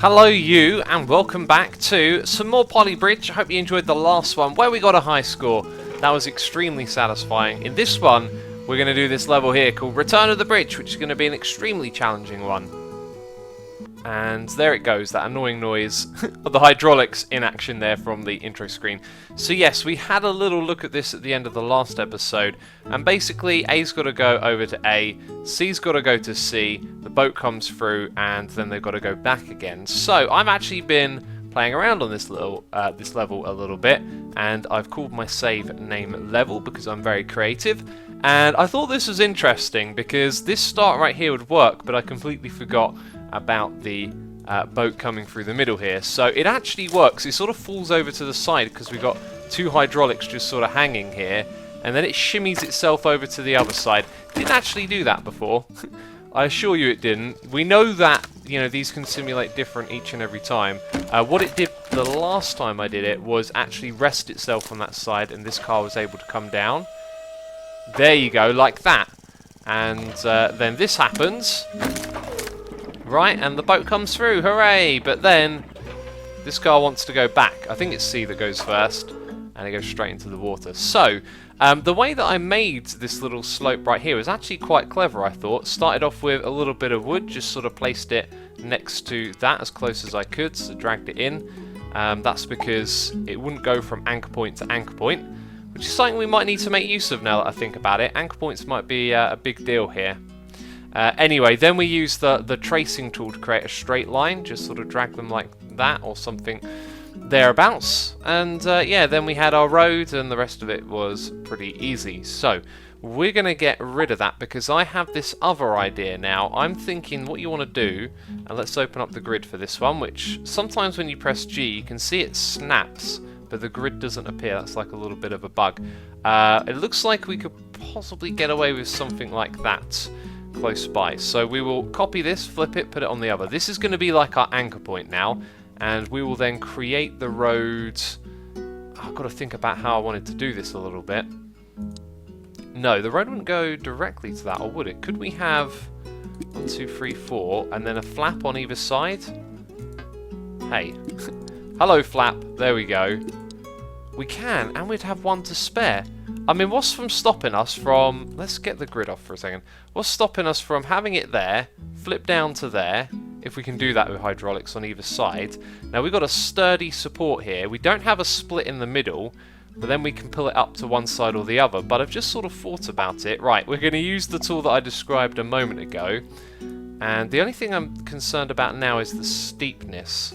Hello you, and welcome back to some more Poly Bridge. I hope you enjoyed the last one where we got a high score. That was extremely satisfying. In this one, we're going to do this level here called Return of the Bridge, which is going to be an extremely challenging one. And there it goes, that annoying noise of the hydraulics in action there from the intro screen. So yes, we had a little look at this at the end of the last episode, and basically A's got to go over to A, C's got to go to C, the boat comes through, and then they've got to go back again. So I've actually been playing around on this level a little bit, and I've called my save name level because I'm very creative. And I thought this was interesting because this start right here would work, but I completely forgot about the boat coming through the middle here. So it actually works. It sort of falls over to the side because we've got two hydraulics just sort of hanging here, and then it shimmies itself over to the other side. Didn't actually do that before. I assure you it didn't. We know that, you know, these can simulate different each and every time. What it did the last time I did it was actually rest itself on that side, and this car was able to come down. There you go, like that. And then this happens. Right, and the boat comes through, hooray! But then, this car wants to go back. I think it's C that goes first, and it goes straight into the water. So, the way that I made this little slope right here was actually quite clever, I thought. Started off with a little bit of wood, just sort of placed it next to that as close as I could, so dragged it in. That's because it wouldn't go from anchor point to anchor point, which is something we might need to make use of now that I think about it. Anchor points might be a big deal here. Anyway, then we use the tracing tool to create a straight line, just sort of drag them like that or something thereabouts. And yeah, then we had our road, and the rest of it was pretty easy. So we're going to get rid of that because I have this other idea now. I'm thinking what you want to do, and let's open up the grid for this one, which sometimes when you press G, you can see it snaps, but the grid doesn't appear. That's like a little bit of a bug. It looks like we could possibly get away with something like that close by. So we will copy this, flip it, put it on the other. This is going to be like our anchor point now, and we will then create the road. I've got to think about how I wanted to do this a little bit. No, the road wouldn't go directly to that, or would it? Could we have 1, 2, 3, 4, and then a flap on either side? Hey. Hello, flap. There we go. We can, and we'd have one to spare. I mean, what's stopping us from... Let's get the grid off for a second. What's stopping us from having it there, flip down to there, if we can do that with hydraulics on either side. Now, we've got a sturdy support here. We don't have a split in the middle, but then we can pull it up to one side or the other. But I've just sort of thought about it. Right, we're going to use the tool that I described a moment ago. And the only thing I'm concerned about now is the steepness.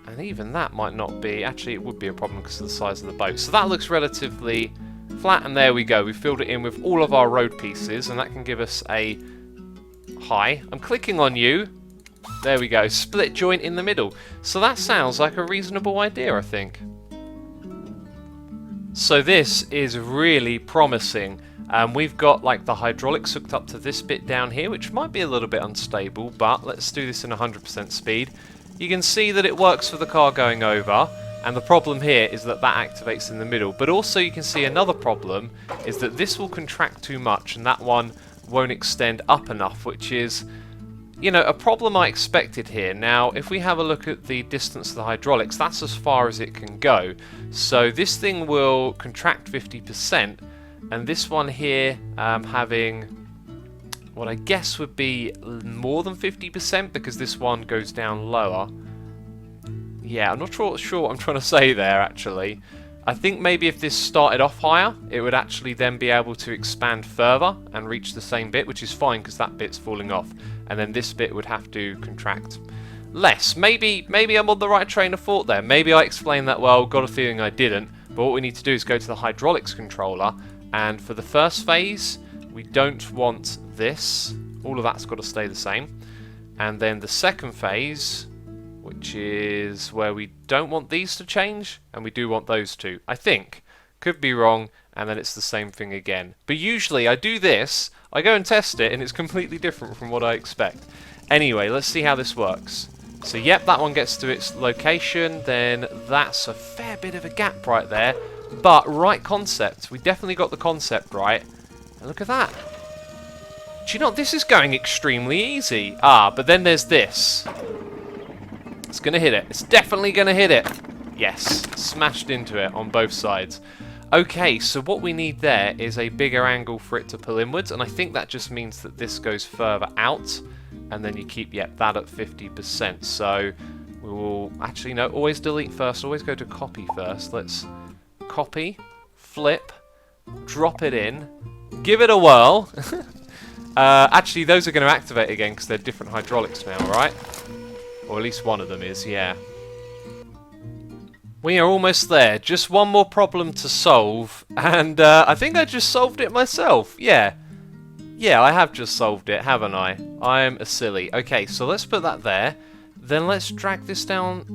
And even that might not be... Actually, it would be a problem because of the size of the boat. So that looks relatively flat, and there we go. We filled it in with all of our road pieces, and that can give us a... Hi. I'm clicking on you. There we go. Split joint in the middle. So that sounds like a reasonable idea, I think. So this is really promising. We've got like the hydraulics hooked up to this bit down here, which might be a little bit unstable, but let's do this in 100% speed. You can see that it works for the car going over, and the problem here is that that activates in the middle. But also you can see another problem is that this will contract too much and that one won't extend up enough, which is, you know, a problem I expected here. Now, if we have a look at the distance of the hydraulics, that's as far as it can go. So this thing will contract 50%, and this one here having... what I guess would be more than 50% because this one goes down lower. Yeah, I'm not sure what I'm trying to say there, actually. I think maybe if this started off higher, it would actually then be able to expand further and reach the same bit, which is fine because that bit's falling off. And then this bit would have to contract less. Maybe I'm on the right train of thought there. Maybe I explained that well, got a feeling I didn't. But what we need to do is go to the hydraulics controller, and for the first phase, we don't want this. All of that's got to stay the same. And then the second phase, which is where we don't want these to change, and we do want those to. I think. Could be wrong, and then it's the same thing again. But usually I do this, I go and test it, and it's completely different from what I expect. Anyway, let's see how this works. So yep, that one gets to its location, then that's a fair bit of a gap right there. But right concept. We definitely got the concept right. And look at that. Do you know, this is going extremely easy. Ah, but then there's this. going to hit it. It's definitely going to hit it. Yes, smashed into it on both sides. Okay, so what we need there is a bigger angle for it to pull inwards, and I think that just means that this goes further out, and then you keep, that at 50%. So we will, actually no, always delete first, always go to copy first. Let's copy, flip, drop it in, give it a whirl. Actually, those are going to activate again because they're different hydraulics now, right? Or at least one of them is, yeah. We are almost there. Just one more problem to solve, and I think I just solved it myself. Yeah, I have just solved it, haven't I? I am a silly. Okay, so let's put that there. Then let's drag this down.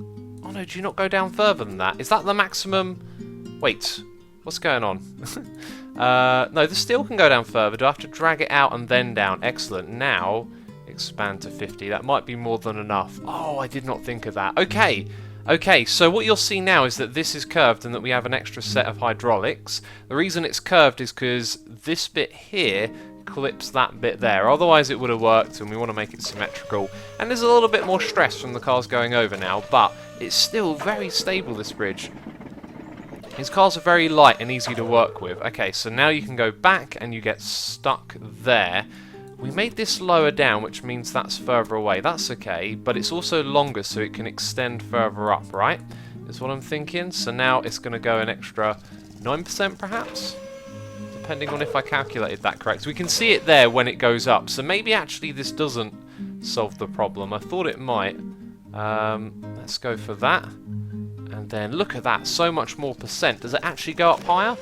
Oh no, do you not go down further than that? Is that the maximum? Wait, what's going on? No, the steel can go down further. Do I have to drag it out and then down? Excellent. Now, expand to 50. That might be more than enough. Oh, I did not think of that. Okay, so what you'll see now is that this is curved and that we have an extra set of hydraulics. The reason it's curved is because this bit here clips that bit there. Otherwise it would have worked, and we want to make it symmetrical. And there's a little bit more stress from the cars going over now, but it's still very stable, this bridge. These cars are very light and easy to work with. Okay, so now you can go back and you get stuck there. We made this lower down, which means that's further away. That's okay, but it's also longer, so it can extend further up, right? Is what I'm thinking. So now it's going to go an extra 9%, perhaps? Depending on if I calculated that correct. We can see it there when it goes up, so maybe actually this doesn't solve the problem. I thought it might. Let's go for that. And then look at that, so much more percent. Does it actually go up higher?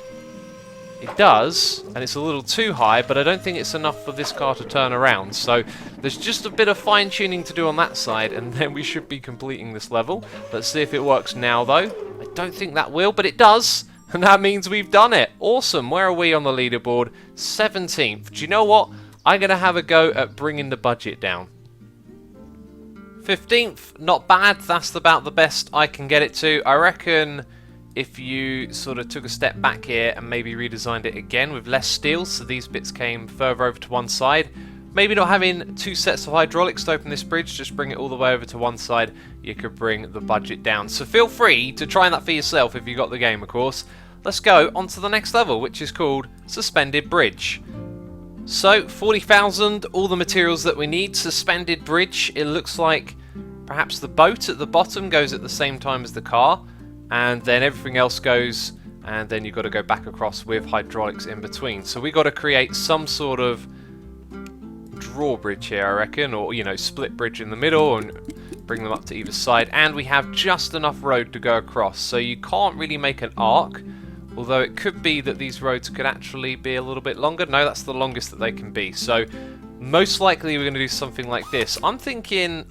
It does, and it's a little too high, but I don't think it's enough for this car to turn around. So there's just a bit of fine-tuning to do on that side, and then we should be completing this level. Let's see if it works now, though. I don't think that will, but it does, and that means we've done it. Awesome. Where are we on the leaderboard? 17th. Do you know what? I'm going to have a go at bringing the budget down. 15th. Not bad. That's about the best I can get it to. I reckon if you sort of took a step back here and maybe redesigned it again with less steel, so these bits came further over to one side, maybe not having two sets of hydraulics to open this bridge, just bring it all the way over to one side, you could bring the budget down. So feel free to try that for yourself if you got the game, of course. Let's go on to the next level, which is called Suspended Bridge. So 40,000, all the materials that we need. Suspended bridge, it looks like perhaps the boat at the bottom goes at the same time as the car, and then everything else goes, and then you've got to go back across with hydraulics in between. So we got to create some sort of drawbridge here, I reckon, or split bridge in the middle and bring them up to either side. And we have just enough road to go across, so you can't really make an arc, although it could be that these roads could actually be a little bit longer. No, that's the longest that they can be. So most likely we're going to do something like this. I'm thinking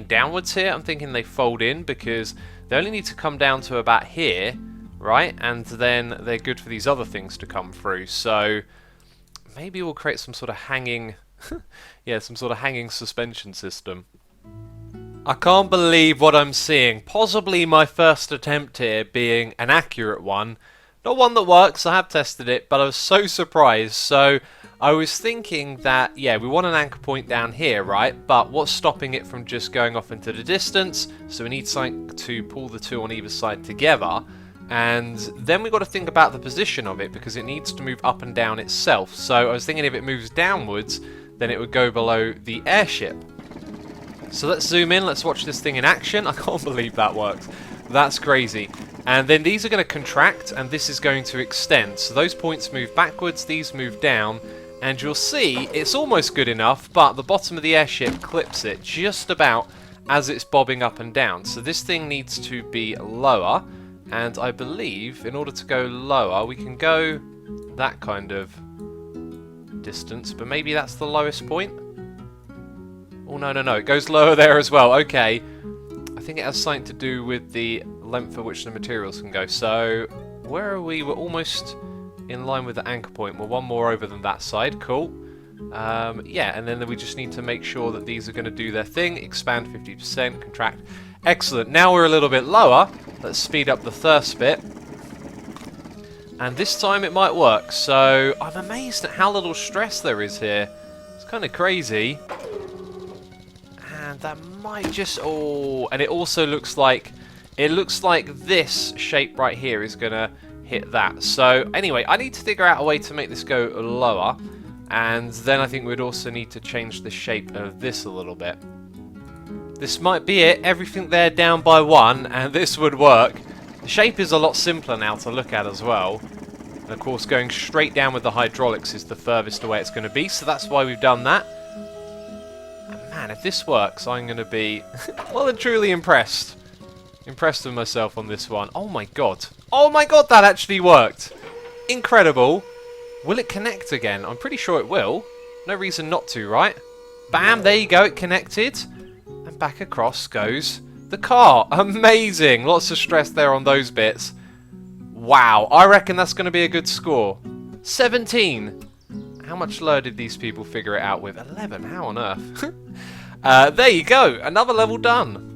downwards here. I'm thinking they fold in because they only need to come down to about here, right? And then they're good for these other things to come through. So maybe we'll create some sort of hanging, some sort of hanging suspension system. I can't believe what I'm seeing. Possibly my first attempt here being an accurate one. Not one that works, I have tested it, but I was so surprised. So I was thinking that, we want an anchor point down here, right? But what's stopping it from just going off into the distance? So we need something to pull the two on either side together. And then we've got to think about the position of it, because it needs to move up and down itself. So I was thinking if it moves downwards, then it would go below the airship. So let's zoom in, let's watch this thing in action. I can't believe that worked. That's crazy. And then these are going to contract, and this is going to extend. So those points move backwards, these move down, and you'll see it's almost good enough, but the bottom of the airship clips it just about as it's bobbing up and down. So this thing needs to be lower, and I believe in order to go lower, we can go that kind of distance, but maybe that's the lowest point. Oh, no, it goes lower there as well. Okay. I think it has something to do with the length at which the materials can go. So, where are we? We're almost in line with the anchor point. We're one more over than that side. Cool. And then we just need to make sure that these are going to do their thing. Expand 50%, contract. Excellent. Now we're a little bit lower. Let's speed up the thirst bit. And this time it might work. So, I'm amazed at how little stress there is here. It's kind of crazy. And that might just... Oh, and it also looks like... It looks like this shape right here is going to hit that. So, anyway, I need to figure out a way to make this go lower. And then I think we'd also need to change the shape of this a little bit. This might be it. Everything there down by 1, and this would work. The shape is a lot simpler now to look at as well. And of course, going straight down with the hydraulics is the furthest away it's going to be. So that's why we've done that. And man, if this works, I'm going to be well and truly impressed. Impressed with myself on this one. Oh my god. Oh my god, that actually worked. Incredible. Will it connect again? I'm pretty sure it will. No reason not to, right? Bam, there you go, it connected. And back across goes the car. Amazing. Lots of stress there on those bits. Wow, I reckon that's going to be a good score. 17. How much lower did these people figure it out with? 11. How on earth? There you go. Another level done.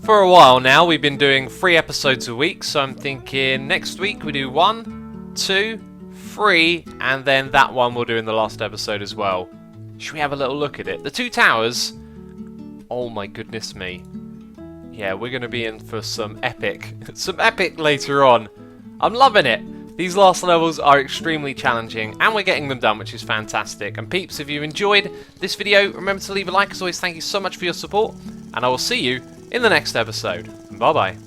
For a while now, we've been doing 3 episodes a week, so I'm thinking next week we do 1, 2, 3, and then that one we'll do in the last episode as well. Should we have a little look at it? The 2 towers. Oh my goodness me. Yeah, we're going to be in for some epic later on. I'm loving it. These last levels are extremely challenging, and we're getting them done, which is fantastic. And peeps, if you enjoyed this video, remember to leave a like. As always, thank you so much for your support, and I will see you in the next episode. Bye-bye.